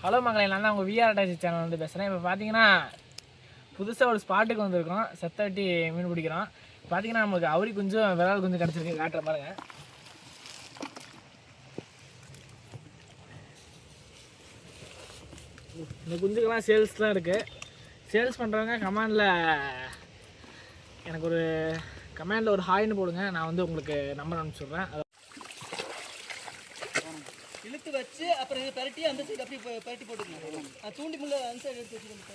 Hello மங்களே, நான் தான் உங்கள் விஆர் அட்டாச்சி சேனல் வந்து பேசுகிறேன். இப்போ பார்த்தீங்கன்னா புதுசாக ஒரு ஸ்பாட்டுக்கு வந்திருக்கோம். செத்தவட்டி மீன் பிடிக்கிறோம். பார்த்தீங்கன்னா நமக்கு அவுரி குஞ்சும் விரால் குஞ்சு கிடச்சிருக்கு. காட்டுற பாருங்க. இந்த குஞ்சுக்கெல்லாம் சேல்ஸ்லாம் இருக்குது. சேல்ஸ் பண்ணுறவங்க எனக்கு ஒரு கமெண்டில் ஒரு ஹாய்னு போடுங்க. நான் வந்து உங்களுக்கு நம்பர் அனுப்பிச்சுட்றேன். இழுத்து வச்சு அப்புறம் இதை பரட்டி அந்த சைடு அப்படியே பரட்டி போட்டுக்கணும். தூண்டி முள்ள அந்த சைடு எடுத்து வச்சுக்கணும்.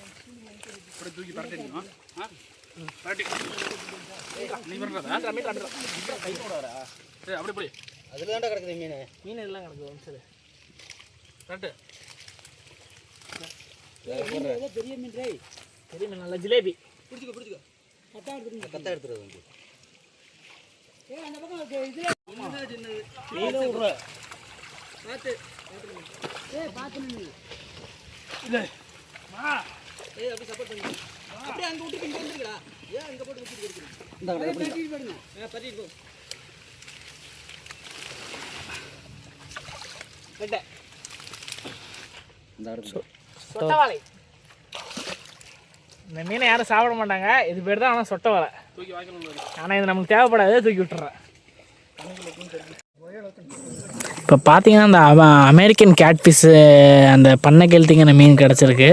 அப்படி தூக்கி பரட்டிடணும். பரட்டி நீ பண்ணுறதா கை போடாதா? சரி அப்படி போய் அதில் தாண்டா கிடக்குது மீன் எல்லாம் கிடக்குது. ஒன்று சரி பரட்டு பெரிய மீன் ரை பெரிய மீன் நல்லா ஜிலேபி பிடிச்சிக்கோ கத்தா எடுத்துறது வந்து அந்த பக்கம் இதில் சின்னது பார்த்து பார்த்து இல்லை அப்படி சப்போர்ட் பண்ணி அப்படியே அங்கே விட்டு இங்கே வந்துருக்கா. ஏன் அங்கே போட்டு வச்சுட்டு இருக்கீங்க? பற்றிட்டு போ. சொட்டவாலை. இந்த மீனை யாரும் சாப்பிட மாட்டாங்க. இது பேர் தான் ஆனால் சொட்டவாலை. தூக்கி வாய்க்கணும். ஆனால் இது நமக்கு தேவைப்படாது. தூக்கி விட்டுறேன். இப்போ பார்த்தீங்கன்னா அந்த அமெரிக்கன் கேட்ஃபிஷ்ஷு அந்த பண்ணை கெளுத்திங்கிற மீன் கிடச்சிருக்கு.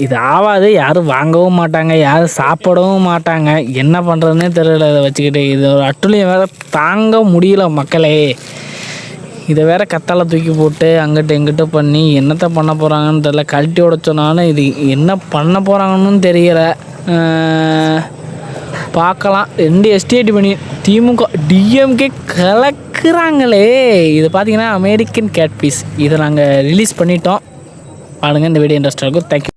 இது ஆகாது. யாரும் வாங்கவும் மாட்டாங்க, யாரும் சாப்பிடவும் மாட்டாங்க. என்ன பண்ணுறதுனே தெரியல. இதை வச்சுக்கிட்டு இது ஒரு அட்டுலியம் வேறு தாங்க முடியல மக்களே. இதை வேற கத்தால தூக்கி போட்டு அங்கிட்டு இங்கிட்ட பண்ணி என்னத்தை பண்ண போகிறாங்கன்னு தெரியல. கழட்டி உடைச்சோனாலும் இது என்ன பண்ண போகிறாங்கன்னு தெரியல. பார்க்கலாம். 2 எஸ்டேட் பண்ணி திமுக டிஎம்கே கலக்குறாங்களே. இது பார்த்தீங்கன்னா அமெரிக்கன் கேட்ஃபிஷ். இதை நாங்கள் ரிலீஸ் பண்ணிட்டோம். பாருங்கள், இந்த வீடியோ இன்ட்ரெஸ்டாக இருக்கும். தேங்க்யூ.